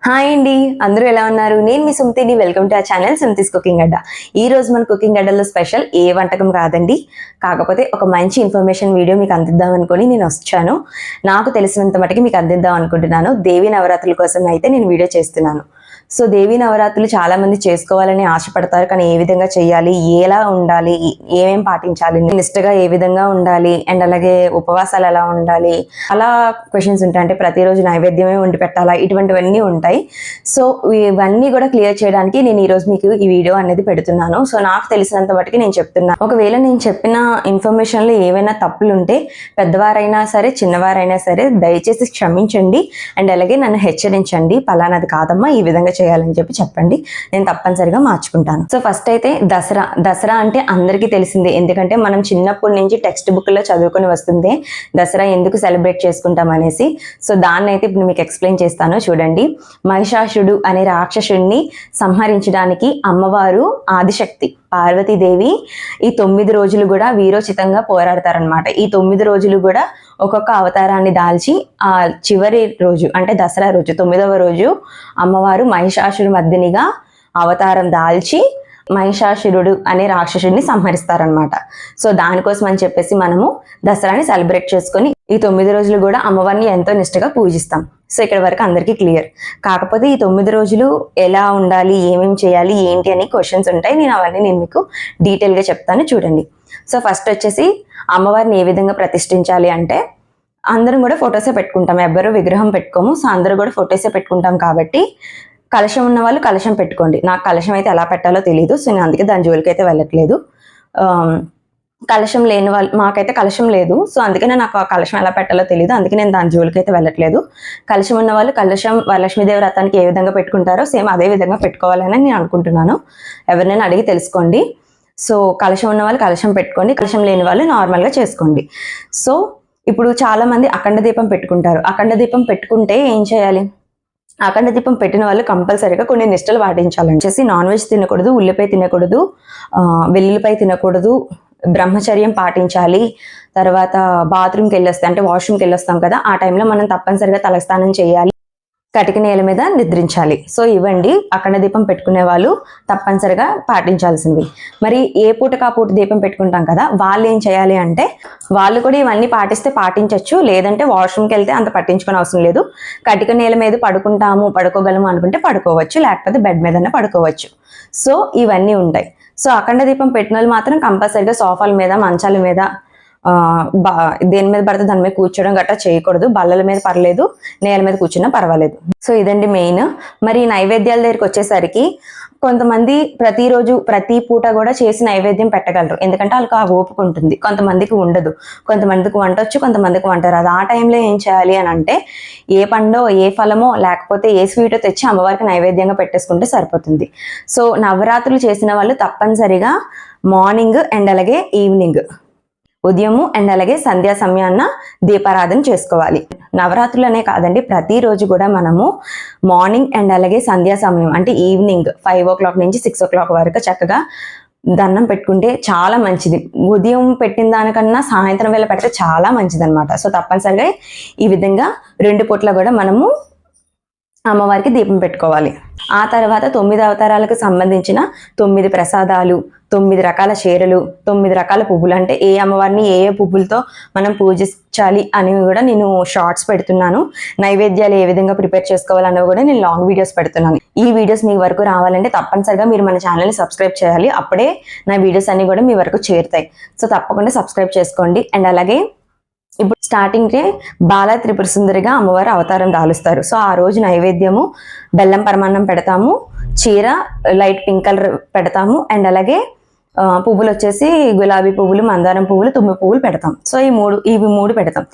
Hi అండి, అందరూ ఎలా ఉన్నారు? నేను మీ సుమతిని. వెల్కమ్ టు ఆ ఛానల్ సుమతిస్ కుకింగ్ అడ్డా. ఈ రోజు మన కుకింగ్ అడ్డాలో స్పెషల్ ఏ వంటకం కాదండి, కాకపోతే ఒక మంచి ఇన్ఫర్మేషన్ వీడియో మీకు అందిద్దాం అనుకుని నేను వచ్చాను. నాకు తెలిసినంత మటుకు మీకు అందిద్దాం అనుకుంటున్నాను. దేవి నవరాత్రుల కోసం అయితే నేను వీడియో చేస్తున్నాను. సో దేవి నవరాత్రులు చాలా మంది చేసుకోవాలని ఆశపడతారు, కానీ ఏ విధంగా చేయాలి, ఎలా ఉండాలి, ఏమేం పాటించాలి, నిష్టగా ఏ విధంగా ఉండాలి, అండ్ అలాగే ఉపవాసాలు ఎలా ఉండాలి, అలా క్వశ్చన్స్ ఉంటాయి. అంటే ప్రతిరోజు నైవేద్యమే వండి పెట్టాలా, ఇటువంటివన్నీ ఉంటాయి. సో ఇవన్నీ కూడా క్లియర్ చేయడానికి నేను ఈరోజు మీకు ఈ వీడియో అనేది పెడుతున్నాను. సో నాకు తెలిసినంత మటుకు నేను చెప్తున్నాను. ఒకవేళ నేను చెప్పిన ఇన్ఫర్మేషన్లో ఏవైనా తప్పులు ఉంటే పెద్దవారైనా సరే చిన్నవారైనా సరే దయచేసి క్షమించండి, అండ్ అలాగే నన్ను హెచ్చరించండి. పలానాది కాదమ్మా, ఈ విధంగా చేయాలని చెప్పండి. నేను తప్పనిసరిగా మార్చుకుంటాను. సో ఫస్ట్ అయితే దసరా అంటే అందరికీ తెలిసిందే, ఎందుకంటే మనం చిన్నప్పటి నుంచి టెక్స్ట్ బుక్ లో చదువుకొని వస్తుంది దసరా ఎందుకు సెలబ్రేట్ చేసుకుంటాం అనేసి. సో దాన్ని అయితే ఇప్పుడు మీకు ఎక్స్ప్లెయిన్ చేస్తాను, చూడండి. మహిషాసురుడు అనే రాక్షసుడిని సంహరించడానికి అమ్మవారు ఆదిశక్తి పార్వతీదేవి ఈ 9 రోజులు కూడా వీరోచితంగా పోరాడతారనమాట. ఈ 9 రోజులు కూడా ఒక్కొక్క అవతారాన్ని దాల్చి ఆ చివరి రోజు అంటే దసరా రోజు 9వ రోజు అమ్మవారు మహిషాసురు మర్దినిగా అవతారం దాల్చి మహిషాసురుడు అనే రాక్షసుడిని సంహరిస్తారనమాట. సో దానికోసం అని చెప్పేసి మనము దసరాని సెలబ్రేట్ చేసుకొని ఈ 9 రోజులు కూడా అమ్మవారిని ఎంతో నిష్టగా పూజిస్తాం. సో ఇక్కడ వరకు అందరికీ క్లియర్. కాకపోతే ఈ 9 రోజులు ఎలా ఉండాలి, ఏమేమి చేయాలి, ఏంటి అని క్వశ్చన్స్ ఉంటాయి. నేను మీకు డీటెయిల్గా చెప్తాను, చూడండి. సో ఫస్ట్ వచ్చేసి అమ్మవారిని ఏ విధంగా ప్రతిష్ఠించాలి అంటే, అందరం కూడా ఫొటోసే పెట్టుకుంటాం, ఎవ్వరూ విగ్రహం పెట్టుకోము. సో అందరూ కూడా ఫొటోసే పెట్టుకుంటాం కాబట్టి కలశం ఉన్న వాళ్ళు కలశం పెట్టుకోండి. నాకు కలశం అయితే ఎలా పెట్టాలో తెలియదు, సో నేను అందుకే దాని జోలికి అయితే వెళ్ళట్లేదు. కలశం లేని వాళ్ళు, మాకైతే కలశం లేదు, సో అందుకనే నాకు ఆ కలశం ఎలా పెట్టాలో తెలియదు, అందుకే నేను దాని జోలికి అయితే వెళ్ళట్లేదు. కలశం ఉన్న వాళ్ళు కలశం వరలక్ష్మీదేవి వ్రతానికి ఏ విధంగా పెట్టుకుంటారో సేమ్ అదే విధంగా పెట్టుకోవాలని నేను అనుకుంటున్నాను. ఎవరినైనా అడిగి తెలుసుకోండి. సో కలశం ఉన్న వాళ్ళు కలశం పెట్టుకోండి, కలశం లేని వాళ్ళు నార్మల్గా చేసుకోండి. సో ఇప్పుడు చాలా మంది అఖండ దీపం పెట్టుకుంటారు. అఖండ దీపం పెట్టుకుంటే ఏం చేయాలి? అఖండ దీపం పెట్టిన వాళ్ళు కంపల్సరీగా కొన్ని నిష్టలు పాటించాలని చేసి, నాన్ వెజ్ తినకూడదు, ఉల్లిపాయ తినకూడదు, వెల్లుల్లిపాయ తినకూడదు, బ్రహ్మచర్యం పాటించాలి. తర్వాత బాత్రూమ్కి వెళ్ళొస్తాం అంటే వాష్రూమ్కి వెళ్ళొస్తాం కదా, ఆ టైంలో మనం తప్పనిసరిగా తలస్నానం చేయాలి, కటిక నేల మీద నిద్రించాలి. సో ఇవ్వండి అఖండ దీపం పెట్టుకునే వాళ్ళు తప్పనిసరిగా పాటించాల్సింది. మరి ఏ పూటకు ఆ పూట దీపం పెట్టుకుంటాం కదా, వాళ్ళు ఏం చేయాలి అంటే, వాళ్ళు కూడా ఇవన్నీ పాటిస్తే పాటించవచ్చు, లేదంటే వాష్రూమ్కి వెళ్తే అంత పట్టించుకునే అవసరం లేదు. కటిక నేల మీద పడుకోగలము అనుకుంటే పడుకోవచ్చు, లేకపోతే బెడ్ మీదనే పడుకోవచ్చు. సో ఇవన్నీ ఉంటాయి. సో అఖండ దీపం పెట్టిన వాళ్ళు మాత్రం కంపల్సరిగా సోఫాల మీద, మంచాల మీద, దేని మీద పడితే దాని మీద కూర్చోవడం గట్రా చేయకూడదు. బల్లల మీద పర్లేదు, నేల మీద కూర్చున్నా పర్వాలేదు. సో ఇదండి మెయిన్. మరి నైవేద్యాల దగ్గరికి వచ్చేసరికి కొంతమంది ప్రతిరోజు ప్రతి పూట కూడా చేసి నైవేద్యం పెట్టగలరు, ఎందుకంటే వాళ్ళకి ఆ ఓపిక ఉంటుంది. కొంతమందికి ఉండదు, కొంతమందికి వంట వచ్చు, కొంతమందికి వంట రాదు. ఆ టైంలో ఏం చేయాలి అని అంటే, ఏ పండో ఏ ఫలమో లేకపోతే ఏ స్వీటో తెచ్చి అమ్మవారికి నైవేద్యంగా పెట్టేసుకుంటే సరిపోతుంది. సో నవరాత్రులు చేసిన వాళ్ళు తప్పనిసరిగా మార్నింగ్ అండ్ అలాగే ఈవినింగ్, ఉదయము అండ్ అలాగే సంధ్యా సమయాన్న దీపారాధన చేసుకోవాలి. నవరాత్రులనే కాదండి, ప్రతిరోజు కూడా మనము మార్నింగ్ అండ్ అలాగే సంధ్యా సమయం అంటే ఈవినింగ్ 5 o'clock నుంచి 6 o'clock వరకు చక్కగా దండం పెట్టుకుంటే చాలా మంచిది. ఉదయం పెట్టిన దానికన్నా సాయంత్రం వేళ పెడితే చాలా మంచిది అనమాట. సో తప్పనిసరిగా ఈ విధంగా 2 పూట్ల కూడా మనము అమ్మవారికి దీపం పెట్టుకోవాలి. ఆ తర్వాత 9 అవతారాలకు సంబంధించిన 9 ప్రసాదాలు, 9 రకాల చీరలు, 9 రకాల పువ్వులు, అంటే ఏ అమ్మవారిని ఏ ఏ పువ్వులతో మనం పూజించాలి అని కూడా నేను షార్ట్స్ పెడుతున్నాను. నైవేద్యాలు ఏ విధంగా ప్రిపేర్ చేసుకోవాలన్నవి కూడా నేను లాంగ్ వీడియోస్ పెడుతున్నాను. ఈ వీడియోస్ మీ వరకు రావాలంటే తప్పనిసరిగా మీరు మన ఛానల్ని సబ్స్క్రైబ్ చేయాలి, అప్పుడే నా వీడియోస్ అన్ని కూడా మీ వరకు చేరుతాయి. సో తప్పకుండా సబ్స్క్రైబ్ చేసుకోండి. అండ్ అలాగే ఇప్పుడు స్టార్టింగ్ డే బాల త్రిపుర సుందరిగా అమ్మవారు అవతారం దాలుస్తారు. సో ఆ రోజు నైవేద్యము బెల్లం పరమాన్నం పెడతాము, చీర లైట్ పింక్ కలర్ పెడతాము, అండ్ అలాగే పువ్వులు వచ్చేసి గులాబీ పువ్వులు, మందారం పువ్వులు, తుమ్మి పువ్వులు పెడతాం. సో ఇవి మూడు పెడతాం.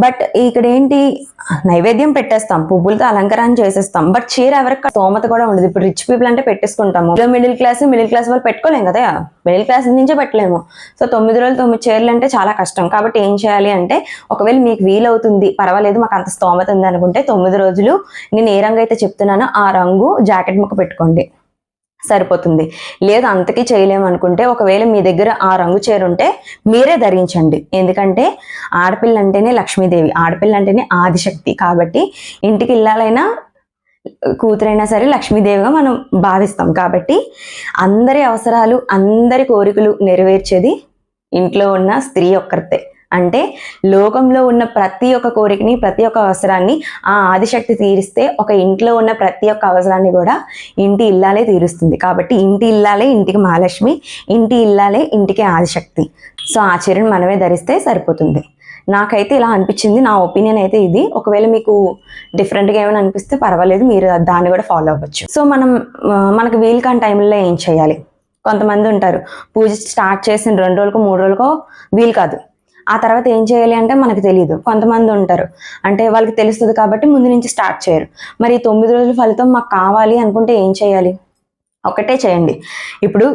బట్ ఇక్కడ ఏంటి, నైవేద్యం పెట్టేస్తాం, పువ్వులతో అలంకరణ చేసేస్తాం, బట్ చీర ఎవరికి స్తోమత కూడా ఉండదు. ఇప్పుడు రిచ్ పీపుల్ అంటే పెట్టేసుకుంటాము, మిడిల్ క్లాస్ వాళ్ళు పెట్టుకోలేము కదా, మిడిల్ క్లాస్ నుంచే పెట్టలేము. సో 9 రోజులు 9 చీరలు అంటే చాలా కష్టం. కాబట్టి ఏం చేయాలి అంటే, ఒకవేళ మీకు వీలవుతుంది, పర్వాలేదు మాకు అంత స్తోమత ఉంది అనుకుంటే 9 రోజులు నేను ఏ రంగు అయితే చెప్తున్నానో ఆ రంగు జాకెట్ ముక్క పెట్టుకోండి, సరిపోతుంది. లేదు అంతకీ చేయలేము అనుకుంటే, ఒకవేళ మీ దగ్గర ఆ రంగు చీర ఉంటే మీరే ధరించండి. ఎందుకంటే ఆడపిల్ల అంటేనే లక్ష్మీదేవి, ఆడపిల్ల అంటేనే ఆదిశక్తి. కాబట్టి ఇంటికి ఇల్లాలైనా కూతురైనా సరే లక్ష్మీదేవిగా మనం భావిస్తాం. కాబట్టి అందరి అవసరాలు, అందరి కోరికలు నెరవేర్చేది ఇంట్లో ఉన్న స్త్రీ ఒక్కరితే. అంటే లోకంలో ఉన్న ప్రతి ఒక్క కోరికని, ప్రతి ఒక్క అవసరాన్ని ఆ ఆదిశక్తి తీరిస్తే ఒక ఇంట్లో ఉన్న ప్రతి ఒక్క అవసరాన్ని కూడా ఇంటి ఇల్లాలే తీరుస్తుంది. కాబట్టి ఇంటి ఇల్లాలే ఇంటికి మహాలక్ష్మి, ఇంటి ఇల్లాలే ఇంటికి ఆదిశక్తి. సో ఆ చీరను మనమే ధరిస్తే సరిపోతుంది. నాకైతే ఇలా అనిపించింది. నా ఒపీనియన్ అయితే ఇది. ఒకవేళ మీకు డిఫరెంట్గా ఏమైనా అనిపిస్తే పర్వాలేదు, మీరు దాన్ని కూడా ఫాలో అవ్వచ్చు. సో మనకు వీలు కాని టైంలో ఏం చేయాలి? కొంతమంది ఉంటారు, పూజ స్టార్ట్ చేసిన 2 రోజులకో 3 రోజులకో వీలు కాదు. ఆ తర్వాత ఏం చేయాలి అంటే మనకు తెలియదు. కొంతమంది ఉంటారు, అంటే వాళ్ళకి తెలుస్తుంది కాబట్టి ముందు నుంచి స్టార్ట్ చేయరు. మరి 9 రోజుల ఫలితం మాకు కావాలి అనుకుంటే ఏం చేయాలి? ఒకటే చేయండి. ఇప్పుడు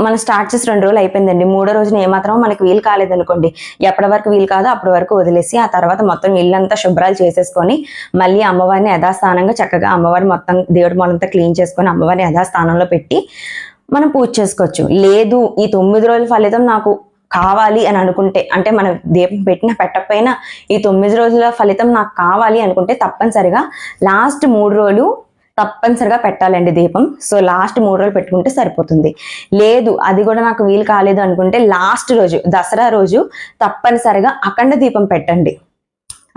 మనం స్టార్ట్ చేసి 2 రోజులు అయిపోయిందండి, 3వ రోజున ఏమాత్రం మనకి వీలు కాలేదనుకోండి, ఎప్పటి వరకు వీలు కాదో అప్పటి వరకు వదిలేసి ఆ తర్వాత మొత్తం ఇల్లంతా శుభ్రాలు చేసేసుకొని మళ్ళీ అమ్మవారిని యథాస్థానంగా చక్కగా అమ్మవారి మొత్తం దేవుడి మొలంతా క్లీన్ చేసుకొని అమ్మవారిని యథాస్థానంలో పెట్టి మనం పూజ చేసుకోవచ్చు. లేదు ఈ 9 రోజుల ఫలితం నాకు కావాలి అని అనుకుంటే, అంటే మనం దీపం పెట్టినా పెట్టకపోయినా ఈ 9 రోజుల ఫలితం నాకు కావాలి అనుకుంటే తప్పనిసరిగా లాస్ట్ 3 రోజులు తప్పనిసరిగా పెట్టాలండి దీపం. సో లాస్ట్ 3 రోజులు పెట్టుకుంటే సరిపోతుంది. లేదు అది కూడా నాకు వీలు కాలేదు అనుకుంటే లాస్ట్ రోజు, దసరా రోజు తప్పనిసరిగా అఖండ దీపం పెట్టండి.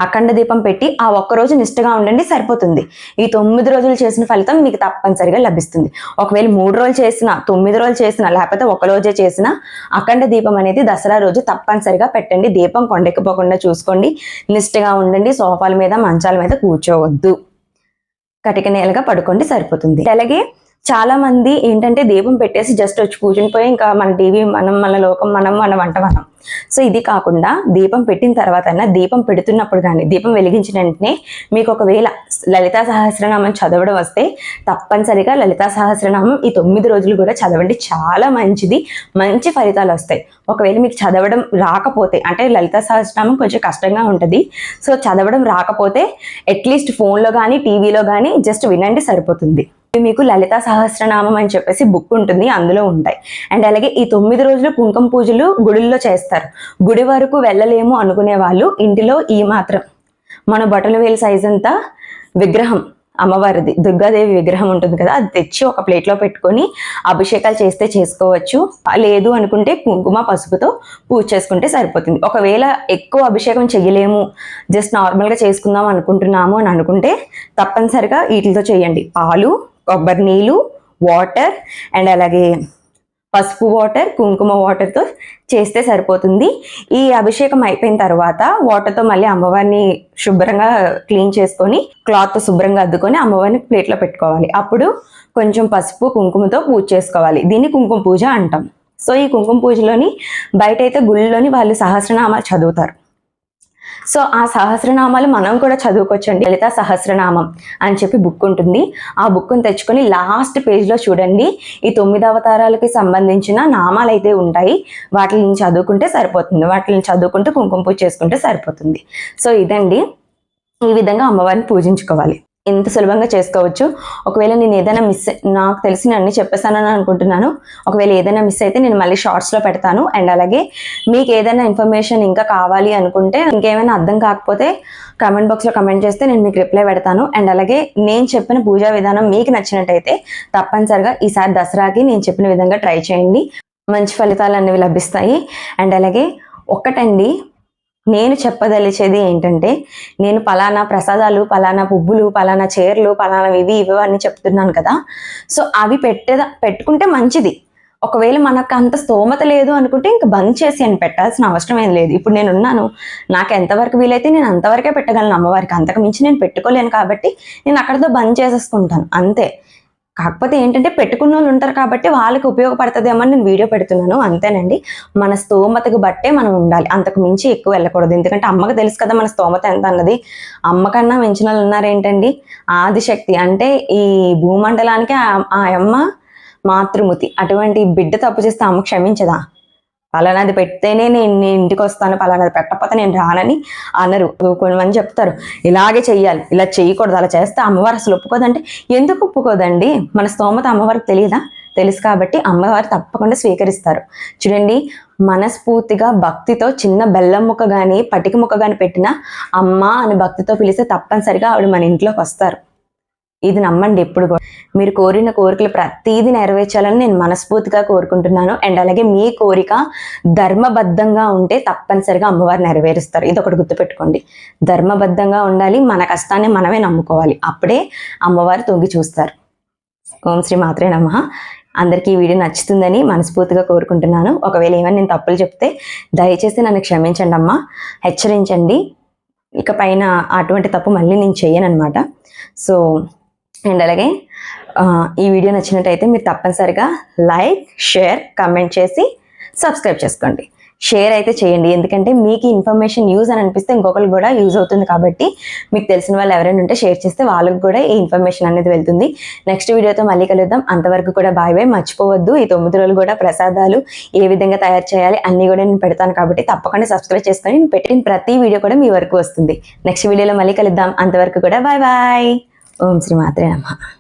అఖండ దీపం పెట్టి ఆ ఒక్కరోజు నిష్ఠగా ఉండండి, సరిపోతుంది. ఈ 9 రోజులు చేసిన ఫలితం మీకు తప్పనిసరిగా లభిస్తుంది. ఒకవేళ 3 రోజులు చేసినా, 9 రోజులు చేసినా, లేకపోతే ఒక రోజే చేసినా అఖండ దీపం అనేది దసరా రోజు తప్పనిసరిగా పెట్టండి. దీపం కొండెక్కిపోకుండా చూసుకోండి, నిష్ఠగా ఉండండి, సోఫాల మీద మంచాల మీద కూర్చోవద్దు, కటిక నేలగా పడుకోండి, సరిపోతుంది. అలాగే చాలా మంది ఏంటంటే దీపం పెట్టేసి జస్ట్ వచ్చి కూర్చుని పోయి ఇంకా మన టీవీ మనం, మన లోకం మనం, మన వంట మనం. సో ఇది కాకుండా దీపం పెట్టిన తర్వాత దీపం పెడుతున్నప్పుడు కానీ దీపం వెలిగించిన వెంటనే మీకు ఒకవేళ లలితా సహస్రనామం చదవడం వస్తే తప్పనిసరిగా లలితా సహస్రనామం ఈ 9 రోజులు కూడా చదవండి. చాలా మంచిది, మంచి ఫలితాలు వస్తాయి. ఒకవేళ మీకు చదవడం రాకపోతే, అంటే లలితా సహస్రనామం కొంచెం కష్టంగా ఉంటుంది, సో చదవడం రాకపోతే అట్లీస్ట్ ఫోన్లో కానీ టీవీలో కానీ జస్ట్ వినండి, సరిపోతుంది. మీకు లలితా సహస్రనామం అని చెప్పేసి బుక్ ఉంటుంది, అందులో ఉంటాయి. అండ్ అలాగే ఈ 9 రోజులు కుంకుమ పూజలు గుడిల్లో చేస్తారు. గుడి వరకు వెళ్ళలేము అనుకునే వాళ్ళు ఇంటిలో ఈ మాత్రం మన బొటల వేలు సైజ్ అంతా విగ్రహం, అమ్మవారిది దుర్గాదేవి విగ్రహం ఉంటుంది కదా, అది తెచ్చి ఒక ప్లేట్లో పెట్టుకొని అభిషేకాలు చేస్తే చేసుకోవచ్చు. లేదు అనుకుంటే కుంకుమ పసుపుతో పూజ చేసుకుంటే సరిపోతుంది. ఒకవేళ ఎక్కువ అభిషేకం చేయలేము, జస్ట్ నార్మల్గా చేసుకుందాం అనుకుంటున్నాము అని అనుకుంటే తప్పనిసరిగా వీటితో చేయండి. పాలు, కొబ్బరి నీళ్ళు, వాటర్ అండ్ అలాగే పసుపు వాటర్, కుంకుమ వాటర్తో చేస్తే సరిపోతుంది. ఈ అభిషేకం అయిపోయిన తర్వాత వాటర్తో మళ్ళీ అమ్మవారిని శుభ్రంగా క్లీన్ చేసుకొని క్లాత్తో శుభ్రంగా అద్దుకొని అమ్మవారిని ప్లేట్లో పెట్టుకోవాలి. అప్పుడు కొంచెం పసుపు కుంకుమతో పూజ చేసుకోవాలి. దీన్ని కుంకుమ పూజ అంటాం. సో ఈ కుంకుమ పూజలోని బయట అయితే గుళ్ళలోని వాళ్ళు సహస్రనామాలు చదువుతారు. సో ఆ సహస్రనామాలు మనం కూడా చదువుకోవచ్చండి. లలితా సహస్రనామం అని చెప్పి బుక్ ఉంటుంది. ఆ బుక్ని తెచ్చుకొని లాస్ట్ పేజ్లో చూడండి, ఈ 9 అవతారాలకి సంబంధించిన నామాలు అయితే ఉంటాయి. వాటిని చదువుకుంటే సరిపోతుంది. వాటిని చదువుకుంటూ కుంకుమ పూజ చేసుకుంటే సరిపోతుంది. సో ఇదండి, ఈ విధంగా అమ్మవారిని పూజించుకోవాలి. ఎంత సులభంగా చేసుకోవచ్చు. ఒకవేళ నేను ఏదైనా నాకు తెలిసిన అన్ని చెప్పేసానని అనుకుంటున్నాను. ఒకవేళ ఏదైనా మిస్ అయితే నేను మళ్ళీ షార్ట్స్లో పెడతాను. అండ్ అలాగే మీకు ఏదైనా ఇన్ఫర్మేషన్ ఇంకా కావాలి అనుకుంటే, ఇంకేమైనా అర్థం కాకపోతే కామెంట్ బాక్స్లో కమెంట్ చేస్తే నేను మీకు రిప్లై పెడతాను. అండ్ అలాగే నేను చెప్పిన పూజా విధానం మీకు నచ్చినట్టయితే తప్పనిసరిగా ఈసారి దసరాకి నేను చెప్పిన విధంగా ట్రై చేయండి, మంచి ఫలితాలు అనేవి లభిస్తాయి. అండ్ అలాగే ఒక్కటండి, నేను చెప్పదలిచేది ఏంటంటే, నేను పలానా ప్రసాదాలు, పలానా పువ్వులు, పలానా చీరలు, పలానా ఇవి అన్నీ చెప్తున్నాను కదా, సో అవి పెట్టుకుంటే మంచిది. ఒకవేళ మనకు అంత స్తోమత లేదు అనుకుంటే ఇంకా బంద్ చేసి అని పెట్టాల్సిన అవసరం ఏం లేదు. ఇప్పుడు నేను ఉన్నాను, నాకు ఎంతవరకు వీలైతే నేను అంతవరకే పెట్టగలను అమ్మవారికి, అంతకు మించి నేను పెట్టుకోలేను. కాబట్టి నేను అక్కడితో బంద్ చేసేసుకుంటాను అంతే. కాకపోతే ఏంటంటే పెట్టుకున్న వాళ్ళు ఉంటారు కాబట్టి వాళ్ళకి ఉపయోగపడుతుందేమో అని నేను వీడియో పెడుతున్నాను, అంతేనండి. మన స్తోమతకు బట్టే మనం ఉండాలి, అంతకు మించి ఎక్కువ వెళ్ళకూడదు. ఎందుకంటే అమ్మకు తెలుసు కదా మన స్తోమత ఎంత అన్నది. అమ్మకన్నా మించిన వాళ్ళు ఉన్నారేంటండి? ఆదిశక్తి అంటే ఈ భూమండలానికి ఆ అమ్మ మాతృమూర్తి. అటువంటి బిడ్డ తప్పు చేస్తే అమ్మ క్షమించదా? పలానాది పెడితేనే నేను ఇంటికి వస్తాను, పలానాది పెట్టకపోతే నేను రానని అనరు. కొంతమంది చెప్తారు ఇలాగే చెయ్యాలి, ఇలా చేయకూడదు, అలా చేస్తే అమ్మవారు అసలు ఒప్పుకోదంటే ఎందుకు ఒప్పుకోదండి? మన స్తోమత అమ్మవారికి తెలియదా? తెలుసు కాబట్టి అమ్మవారు తప్పకుండా స్వీకరిస్తారు. చూడండి, మనస్ఫూర్తిగా భక్తితో చిన్న బెల్లం ముక్క కానీ పటిక ముక్క కానీ పెట్టినా అమ్మ అని భక్తితో పిలిస్తే తప్పనిసరిగా ఆవిడ మన ఇంట్లోకి వస్తారు. ఇది నమ్మండి ఎప్పుడు కూడా. మీరు కోరిన కోరికలు ప్రతిదీ నెరవేర్చాలని నేను మనస్ఫూర్తిగా కోరుకుంటున్నాను. అండ్ అలాగే మీ కోరిక ధర్మబద్ధంగా ఉంటే తప్పనిసరిగా అమ్మవారు నెరవేరుస్తారు. ఇది ఒకటి గుర్తుపెట్టుకోండి. ధర్మబద్ధంగా ఉండాలి, మన కష్టాన్ని మనమే నమ్ముకోవాలి. అప్పుడే అమ్మవారు తొంగి చూస్తారు. ఓం శ్రీ మాత్రే నమః. అందరికీ ఈ వీడియో నచ్చుతుందని మనస్ఫూర్తిగా కోరుకుంటున్నాను. ఒకవేళ ఏమైనా నేను తప్పులు చెప్తే దయచేసి నన్ను క్షమించండి అమ్మా, హెచ్చరించండి. ఇక పైన అటువంటి తప్పు మళ్ళీ నేను చెయ్యను అనమాట. సో అండ్ అలాగే ఈ వీడియో నచ్చినట్టయితే మీరు తప్పనిసరిగా లైక్, షేర్, కమెంట్ చేసి సబ్స్క్రైబ్ చేసుకోండి. షేర్ అయితే చేయండి, ఎందుకంటే మీకు ఇన్ఫర్మేషన్ యూజ్ అని అనిపిస్తే ఇంకొకరికి కూడా యూజ్ అవుతుంది. కాబట్టి మీకు తెలిసిన వాళ్ళు ఎవరైనా ఉంటే షేర్ చేస్తే వాళ్ళకి కూడా ఈ ఇన్ఫర్మేషన్ అనేది వెళ్తుంది. నెక్స్ట్ వీడియోతో మళ్ళీ కలుద్దాం. అంతవరకు కూడా బాయ్ బాయ్. మర్చిపోవద్దు, ఈ 9 రోజులు కూడా ప్రసాదాలు ఏ విధంగా తయారు చేయాలి అన్నీ కూడా నేను పెడతాను. కాబట్టి తప్పకుండా సబ్స్క్రైబ్ చేసుకొని నేను పెట్టిన ప్రతి వీడియో కూడా మీ వరకు వస్తుంది. నెక్స్ట్ వీడియోలో మళ్ళీ కలుద్దాం. అంతవరకు కూడా బాయ్ బాయ్. ఓం శ్రీ మాత్రే నమః.